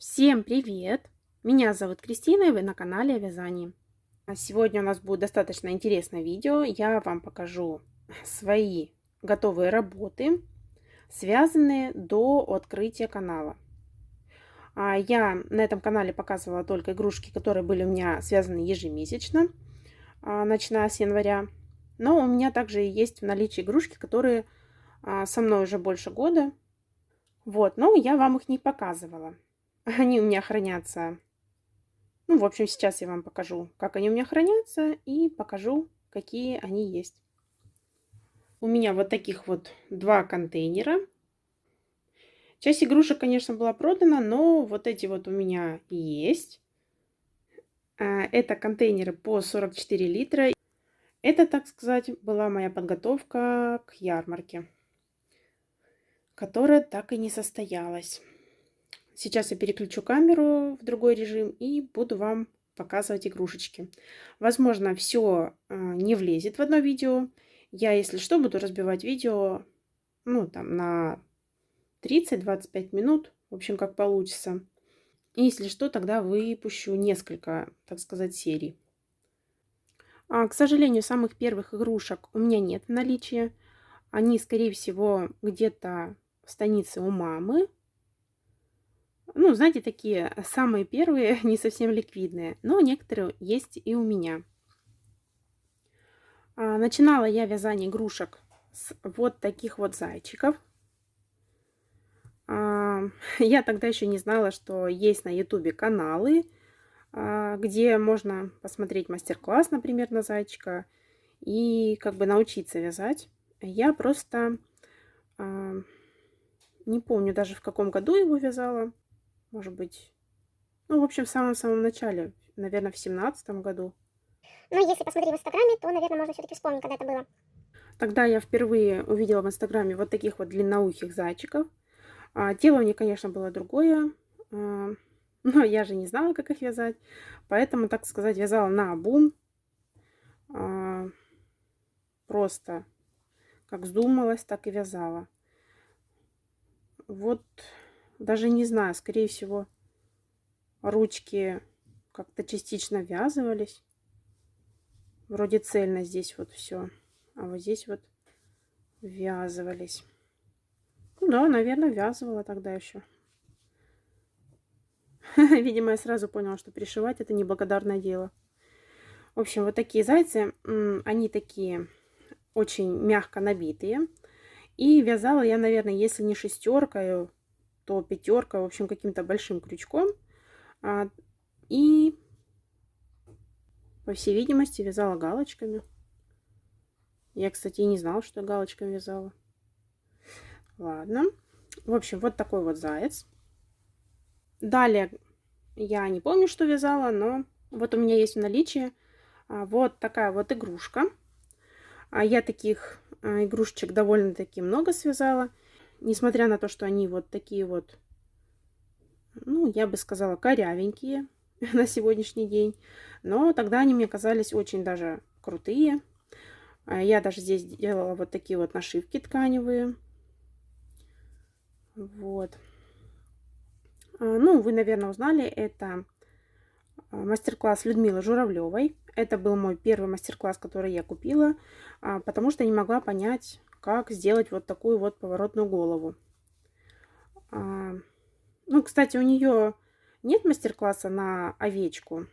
Всем привет! Меня зовут Кристина, и вы на канале о вязании. Сегодня у нас будет достаточно интересное видео. Я вам покажу свои готовые работы, связанные до открытия канала. Я на этом канале показывала только игрушки, которые были у меня связаны ежемесячно, начиная с января. Но у меня также есть в наличии игрушки, которые со мной уже больше года. Вот, но я вам их не показывала. Они у меня хранятся. Ну, в общем, сейчас я вам покажу, как они у меня хранятся, и покажу, какие они есть. У меня вот таких вот два контейнера. Часть игрушек, конечно, была продана, но вот эти вот у меня есть. Это контейнеры по 44 литра. Это, так сказать, была моя подготовка к ярмарке, которая так и не состоялась. Сейчас я переключу камеру в другой режим и буду вам показывать игрушечки. Возможно, все не влезет в одно видео. Я, если что, буду разбивать видео, ну, там, на 30-25 минут. В общем, как получится. И если что, тогда выпущу несколько, так сказать, серий. К сожалению, самых первых игрушек у меня нет в наличии. Они, скорее всего, где-то в станице у мамы. Ну, знаете, такие самые первые, не совсем ликвидные, но некоторые есть и у меня. Начинала я вязание игрушек с вот таких вот зайчиков. Я тогда еще не знала, что есть на ютубе каналы, где можно посмотреть мастер-класс, например, на зайчика и как бы научиться вязать. Я просто не помню даже, в каком году его вязала. Может быть, ну, в общем, в самом-самом начале, наверное, в 17-м году. Но если посмотреть в Инстаграме, то, наверное, можно все-таки вспомнить, когда это было. Тогда я впервые увидела в Инстаграме вот таких вот длинноухих зайчиков. Тело у них, конечно, было другое, но я же не знала, как их вязать. Поэтому, так сказать, вязала наобум. Просто как вздумалась, так и вязала. Вот даже не знаю, скорее всего, ручки как-то частично ввязывались. Вроде цельно здесь вот все. А вот здесь вот ввязывались. Ну да, наверное, ввязывала тогда еще. Видимо, я сразу поняла, что пришивать это неблагодарное дело. В общем, вот такие зайцы, они такие очень мягко набитые. И вязала я, наверное, если не шестеркой, то пятеркой, в общем, каким-то большим крючком. И, по всей видимости, вязала галочками. Я, кстати, и не знала, что я галочками вязала. Ладно. В общем, вот такой вот заяц. Далее, я не помню, что вязала, но вот у меня есть в наличии вот такая вот игрушка. Я таких игрушечек довольно-таки много связала. Несмотря на то, что они вот такие вот, ну, я бы сказала, корявенькие на сегодняшний день. Но тогда они мне казались очень даже крутые. Я даже здесь делала вот такие вот нашивки тканевые. Вот. Ну, вы, наверное, узнали, это мастер-класс Людмилы Журавлевой. Это был мой первый мастер-класс, который я купила, потому что не могла понять, как сделать вот такую вот поворотную голову. Ну, кстати, у нее нет мастер-класса на овечку.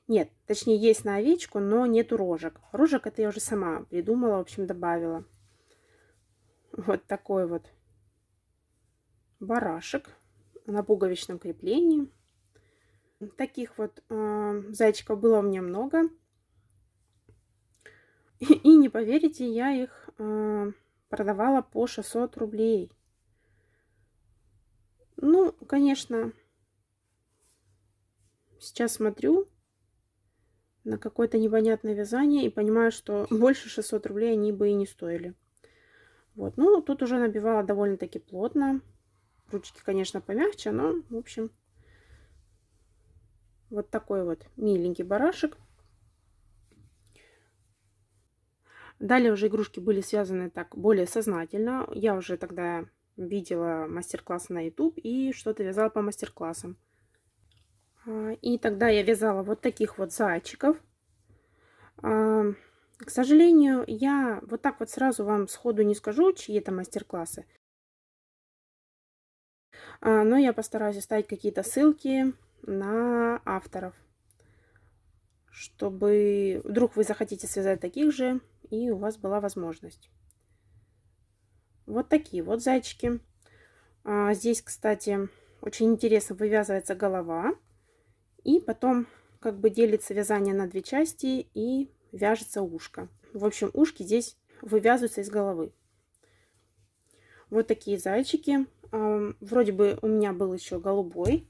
Нет, точнее, есть на овечку, но нету рожек. Рожек это я уже сама придумала, в общем, добавила. Вот такой вот барашек на пуговичном креплении. Таких вот зайчиков было у меня много. И не поверите, я их продавала по 600 рублей. Ну, конечно, сейчас смотрю на какое-то непонятное вязание и понимаю, что больше 600 рублей они бы и не стоили. Вот, ну, тут уже набивала довольно-таки плотно. Ручки, конечно, помягче, но, в общем, вот такой вот миленький барашек. Далее уже игрушки были связаны так более сознательно. Я уже тогда видела мастер-классы на YouTube и что-то вязала по мастер-классам. И тогда я вязала вот таких вот зайчиков. К сожалению, я вот так вот сразу вам сходу не скажу, чьи это мастер-классы. Но я постараюсь оставить какие-то ссылки на авторов, чтобы вдруг вы захотите связать таких же, и у вас была возможность. Вот такие вот зайчики. Здесь, кстати, очень интересно вывязывается голова, и потом как бы делится вязание на две части и вяжется ушко. В общем, ушки здесь вывязываются из головы. Вот такие зайчики. Вроде бы у меня был еще голубой.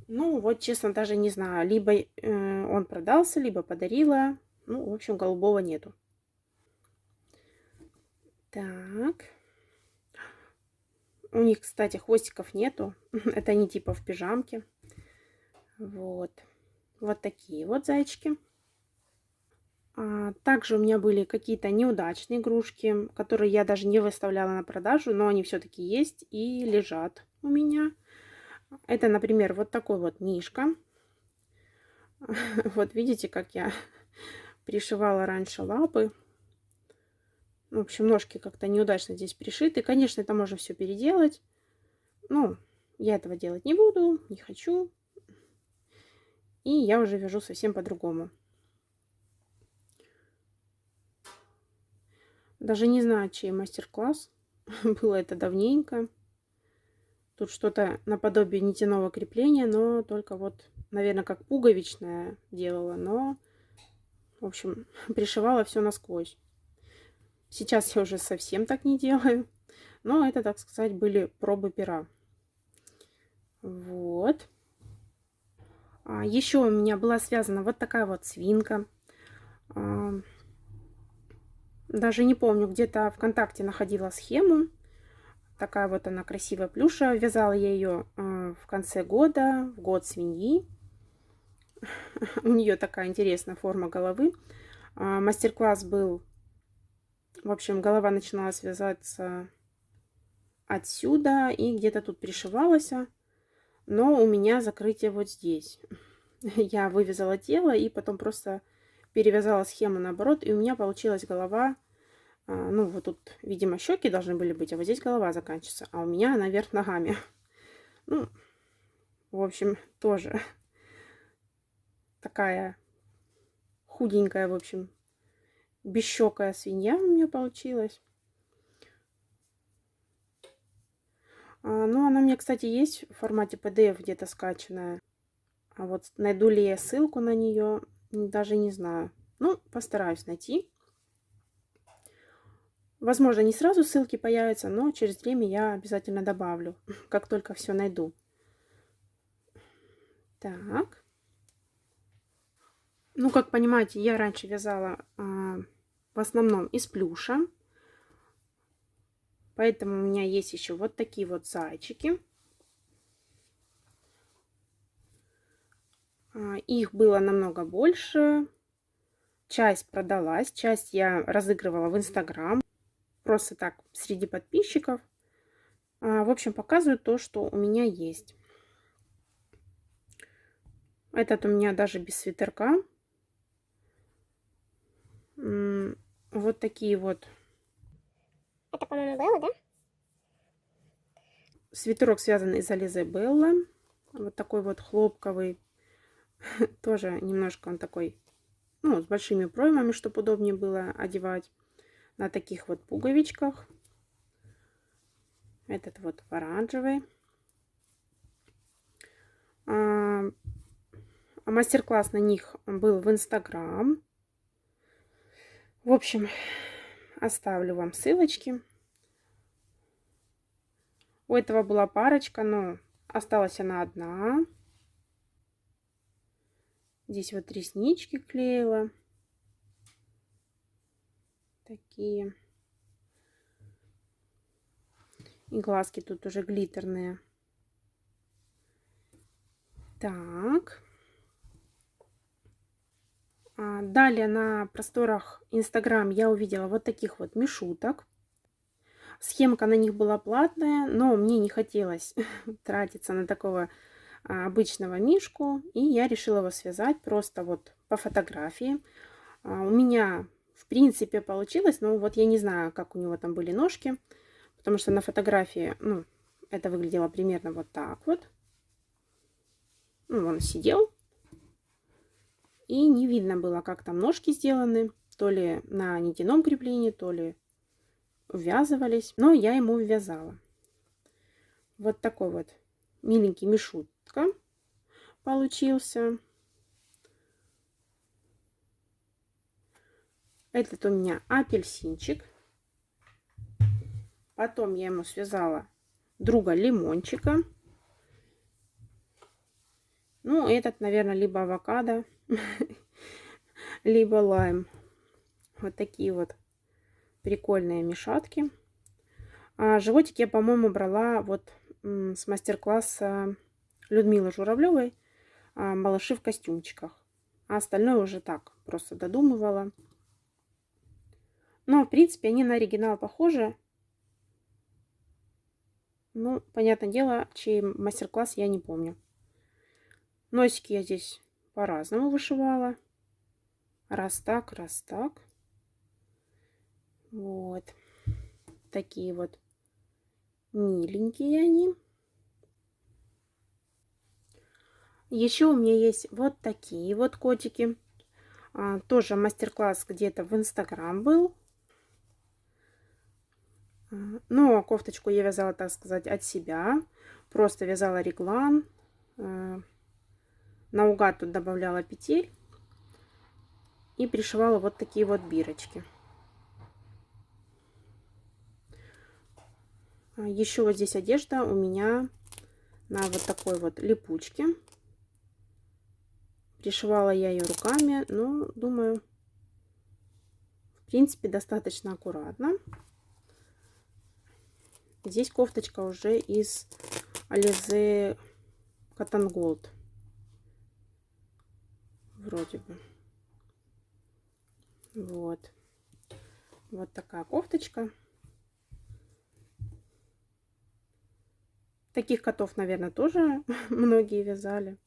Ну, вот, честно, даже не знаю. Либо он продался, либо подарила. Ну, в общем, голубого нету. Так. У них, кстати, хвостиков нету. Это они типа в пижамке. Вот. Вот такие вот зайчики. Также у меня были какие-то неудачные игрушки, которые я даже не выставляла на продажу, но они все-таки есть и лежат у меня. Это, например, вот такой вот мишка. Вот видите, как я пришивала раньше лапы. В общем, ножки как-то неудачно здесь пришиты. Конечно, это можно все переделать. Но я этого делать не буду, не хочу. И я уже вяжу совсем по-другому. Даже не знаю, чей мастер-класс. Было это давненько. Тут что-то наподобие нитяного крепления, но только вот, наверное, как пуговичное делала. Но, в общем, пришивала все насквозь. Сейчас я уже совсем так не делаю. Но это, так сказать, были пробы пера. Вот. Еще у меня была связана вот такая вот свинка. Даже не помню, где-то ВКонтакте находила схему. Такая вот она красивая плюшевая. Вязала я ее в конце года, в год свиньи. У нее такая интересная форма головы. Мастер-класс был... В общем, голова начинала связаться отсюда и где-то тут пришивалась. Но у меня закрытие вот здесь. Я вывязала тело и потом просто перевязала схему наоборот. И у меня получилась голова... Ну, вот тут, видимо, щеки должны были быть, а вот здесь голова заканчивается. А у меня она вверх ногами. Ну, в общем, тоже такая худенькая, в общем, бесщекая свинья у меня получилась. Ну, она у меня, кстати, есть в формате PDF где-то скачанная. А вот найду ли я ссылку на нее, даже не знаю. Ну, постараюсь найти. Возможно, не сразу ссылки появятся, но через время я обязательно добавлю, как только все найду. Так. Ну, как понимаете, я раньше вязала в основном из плюша. Поэтому у меня есть еще вот такие вот зайчики. Их было намного больше. Часть продалась, часть я разыгрывала в Инстаграм. Просто так, среди подписчиков. В общем, показываю то, что у меня есть. Этот у меня даже без свитерка. Вот такие вот. Это, по-моему, Белла, да? Свитерок связан из Ализе Белла. Вот такой вот хлопковый. Тоже немножко он такой, ну, с большими проймами, чтобы удобнее было одевать. На таких вот пуговичках. Этот вот оранжевый. Мастер-класс на них был в Инстаграм. В общем, оставлю вам ссылочки. У этого была парочка, но осталась она одна. Здесь вот реснички клеила. Такие. И глазки тут уже глиттерные. Так. Далее на просторах Инстаграм я увидела вот таких вот мишуток. Схемка на них была платная, но мне не хотелось тратиться на такого обычного мишку, и я решила его связать просто вот по фотографии. У меня, в принципе, получилось, но вот я не знаю, как у него там были ножки, потому что на фотографии, ну, это выглядело примерно вот так вот. Ну, он сидел, и не видно было, как там ножки сделаны, то ли на нитяном креплении, то ли ввязывались, но я ему ввязала. Вот такой вот миленький мишутка получился. Этот у меня апельсинчик. Потом я ему связала друга лимончика. Ну, этот, наверное, либо авокадо, либо лайм. Вот такие вот прикольные мешатки. А животик я, по-моему, брала вот с мастер-класса Людмилы Журавлевой «Малыши в костюмчиках». А остальное уже так, просто додумывала. Но, в принципе, они на оригинал похожи. Ну, понятное дело, чей мастер-класс я не помню. Носики я здесь по-разному вышивала. Раз так, раз так. Вот. Такие вот миленькие они. Еще у меня есть вот такие вот котики. Тоже мастер-класс где-то в Инстаграм был. Но кофточку я вязала, так сказать, от себя. Просто вязала реглан. Наугад тут добавляла петель. И пришивала вот такие вот бирочки. Еще вот здесь одежда у меня на вот такой вот липучке. Пришивала я ее руками, но, думаю, в принципе, достаточно аккуратно. Здесь кофточка уже из Alize Cotton Gold. Вроде бы. Вот. Вот такая кофточка. Таких котов, наверное, тоже многие вязали.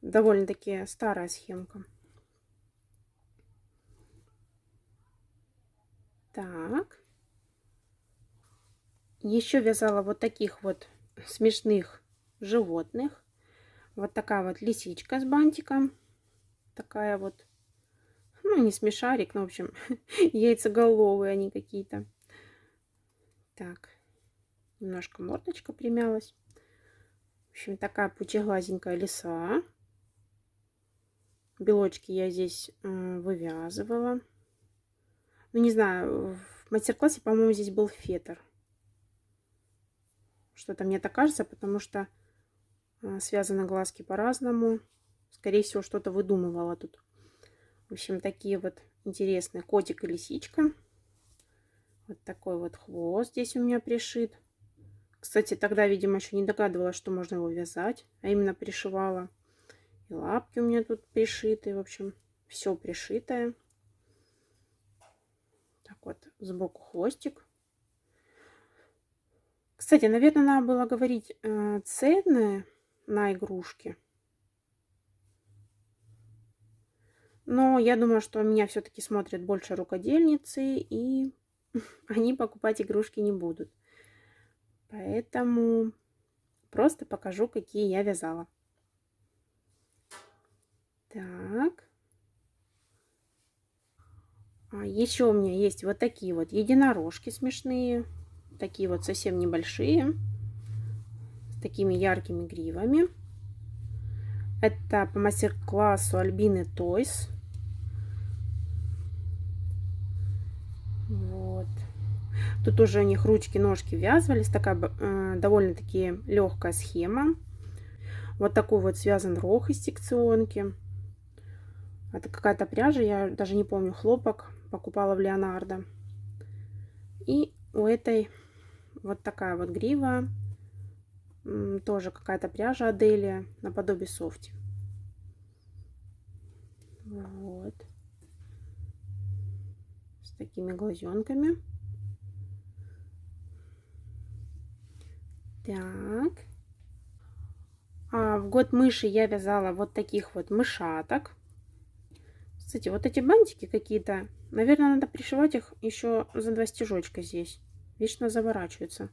Довольно-таки старая схемка. Так. Еще вязала вот таких вот смешных животных. Вот такая вот лисичка с бантиком. Такая вот, ну, не смешарик, но, в общем, яйцеголовые они какие-то. Так. Немножко мордочка примялась. В общем, такая пучеглазенькая лиса. Белочки я здесь вывязывала. Ну, не знаю, в мастер-классе, по-моему, здесь был фетр. Что-то мне так кажется, потому что связаны глазки по-разному. Скорее всего, что-то выдумывала тут. В общем, такие вот интересные котик и лисичка. Вот такой вот хвост здесь у меня пришит. Кстати, тогда, видимо, еще не догадывалась, что можно его вязать, а именно пришивала. И лапки у меня тут пришиты. В общем, все пришитое. Так вот, сбоку хвостик. Кстати, наверное, надо было говорить цены на игрушки. Но я думаю, что меня все-таки смотрят больше рукодельницы, и они покупать игрушки не будут. Поэтому просто покажу, какие я вязала. Так. Еще у меня есть вот такие вот единорожки смешные. Такие вот совсем небольшие. С такими яркими гривами. Это по мастер-классу Альбины Тойс. Вот. Тут уже у них ручки-ножки ввязывались. Такая довольно-таки легкая схема. Вот такой вот связан рог из секционки. Это какая-то пряжа, я даже не помню, хлопок. Покупала в Леонардо. И у этой вот такая вот грива. Тоже какая-то пряжа Аделия, наподобие софти. Вот. С такими глазенками. Так. В год мыши я вязала вот таких вот мышаток. Кстати, вот эти бантики какие-то, наверное, надо пришивать их еще за 2 стежочка здесь. Вечно заворачиваются.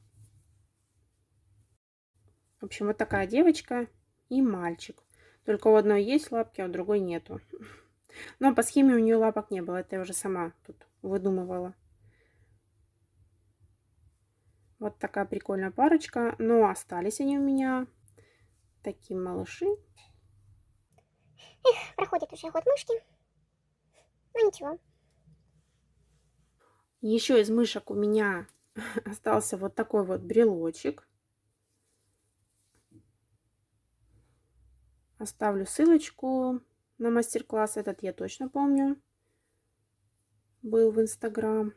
В общем, вот такая девочка и мальчик. Только у одной есть лапки, а у другой нету. Но по схеме у нее лапок не было. Это я уже сама тут выдумывала. Вот такая прикольная парочка. Но остались они у меня. Такие малыши. Эх, проходит уже год мышки. Ну ничего. Еще из мышек у меня остался вот такой вот брелочек. Оставлю ссылочку на мастер-класс. Этот я точно помню. Был в Инстаграм.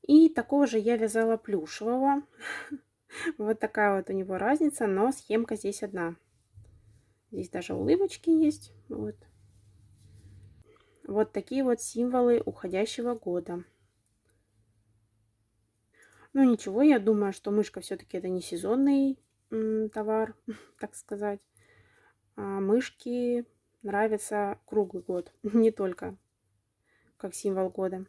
И такого же я вязала плюшевого. Вот такая вот у него разница, но схемка здесь одна. Здесь даже улыбочки есть. Вот. Вот такие вот символы уходящего года. Ну ничего, я думаю, что мышка все-таки это не сезонный товар, так сказать. А мышки нравятся круглый год, не только как символ года.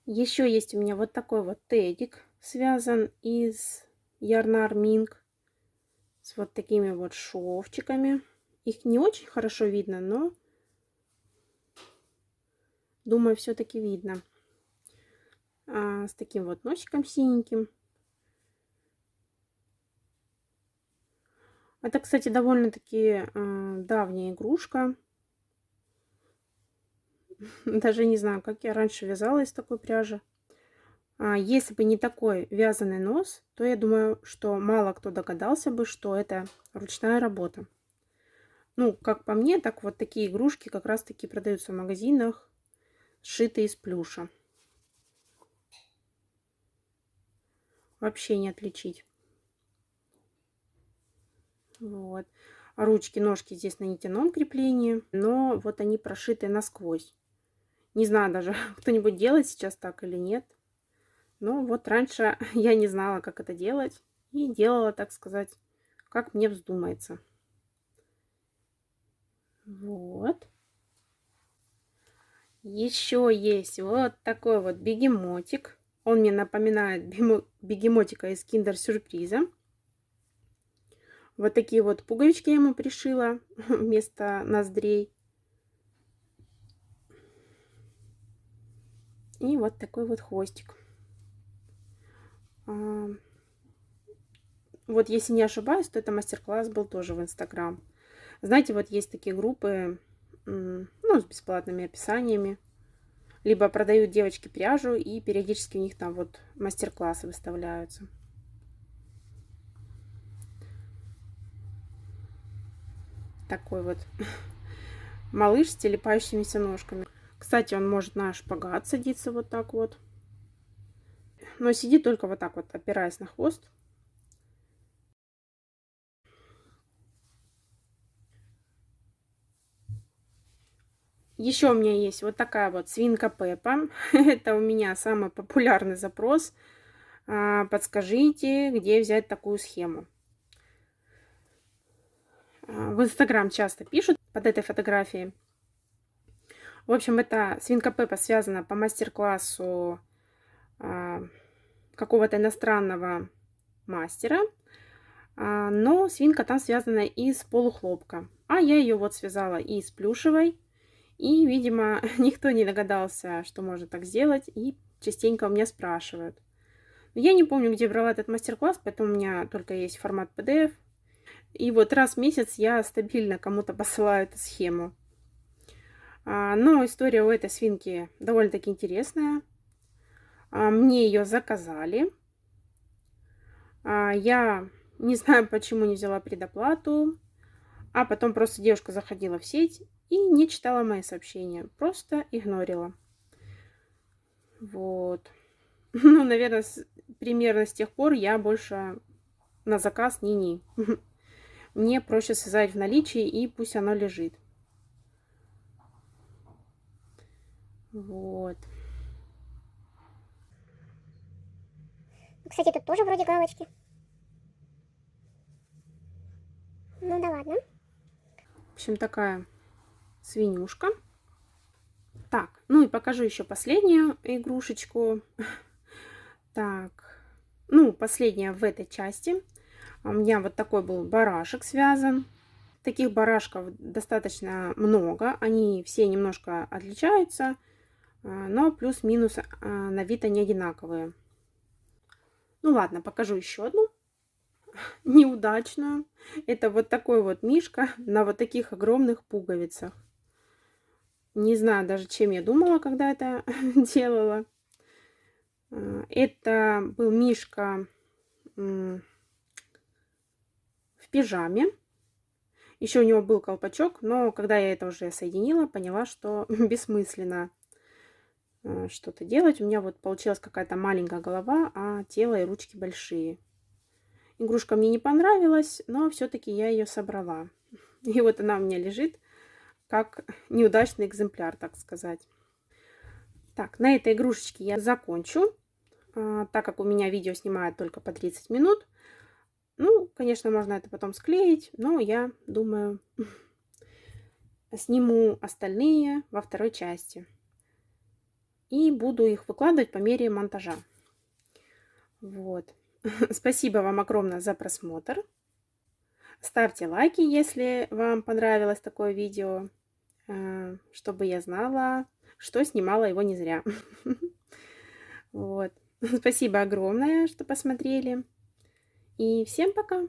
Еще есть у меня вот такой вот тедик, связан из Ярнар Минк с вот такими вот шовчиками. Их не очень хорошо видно, но думаю, все-таки видно. С таким вот носиком синеньким. Это, кстати, довольно-таки давняя игрушка. Даже не знаю, как я раньше вязала из такой пряжи. Если бы не такой вязаный нос, то я думаю, что мало кто догадался бы, что это ручная работа. Ну, как по мне, так вот такие игрушки как раз-таки продаются в магазинах, сшитые из плюша. Вообще не отличить. Вот. Ручки, ножки здесь на нитяном креплении, но вот они прошиты насквозь. Не знаю даже, кто-нибудь делает сейчас так или нет. Но вот раньше я не знала, как это делать. И делала, так сказать, как мне вздумается. Вот. Еще есть вот такой вот бегемотик. Он мне напоминает бегемотика из киндер-сюрприза. Вот такие вот пуговички я ему пришила вместо ноздрей. И вот такой вот хвостик. Вот если не ошибаюсь, то это мастер-класс был тоже в Инстаграм. Знаете, вот есть такие группы, ну, с бесплатными описаниями. Либо продают девочки пряжу, и периодически у них там вот мастер-классы выставляются. Такой вот малыш с телепающимися ножками. Кстати, он может на шпагат садиться вот так вот. Но сидит только вот так вот, опираясь на хвост. Еще у меня есть вот такая вот свинка Пеппа. Это у меня самый популярный запрос. Подскажите, где взять такую схему. В Инстаграм часто пишут под этой фотографией. В общем, эта свинка Пеппа связана по мастер-классу какого-то иностранного мастера. Но свинка там связана из полухлопка. А я ее вот связала из плюшевой. И, видимо, никто не догадался, что можно так сделать. И частенько у меня спрашивают. Я не помню, где брала этот мастер-класс, поэтому у меня только есть формат PDF. И вот раз в месяц я стабильно кому-то посылаю эту схему. Но история у этой свинки довольно-таки интересная. Мне ее заказали. Я не знаю, почему не взяла предоплату. А потом просто девушка заходила в сеть и не читала мои сообщения. Просто игнорила. Вот. Ну, наверное, примерно с тех пор я больше на заказ ни-ни. Мне проще связать в наличии, и пусть оно лежит. Вот. Кстати, тут тоже вроде галочки. Ну да ладно. В общем, такая свинюшка. Так, ну и покажу еще последнюю игрушечку. Так, ну, последняя в этой части. У меня вот такой был барашек связан. Таких барашков достаточно много. Они все немножко отличаются, но плюс-минус на вид они одинаковые. Ну ладно, покажу еще одну неудачную. Это вот такой вот мишка на вот таких огромных пуговицах. Не знаю даже, чем я думала, когда это делала. Это был мишка в пижаме. Еще у него был колпачок, но когда я это уже соединила, поняла, что бессмысленно что-то делать. У меня вот получилась какая-то маленькая голова, а тело и ручки большие. Игрушка мне не понравилась, но все-таки я ее собрала. И вот она у меня лежит как неудачный экземпляр, так сказать. Так, на этой игрушечке я закончу, так как у меня видео снимают только по 30 минут. Ну, конечно, можно это потом склеить, но я думаю, сниму остальные во второй части. И буду их выкладывать по мере монтажа. Вот. Спасибо вам огромное за просмотр. Ставьте лайки, если вам понравилось такое видео, чтобы я знала, что снимала его не зря. Вот. Спасибо огромное, что посмотрели. И всем пока!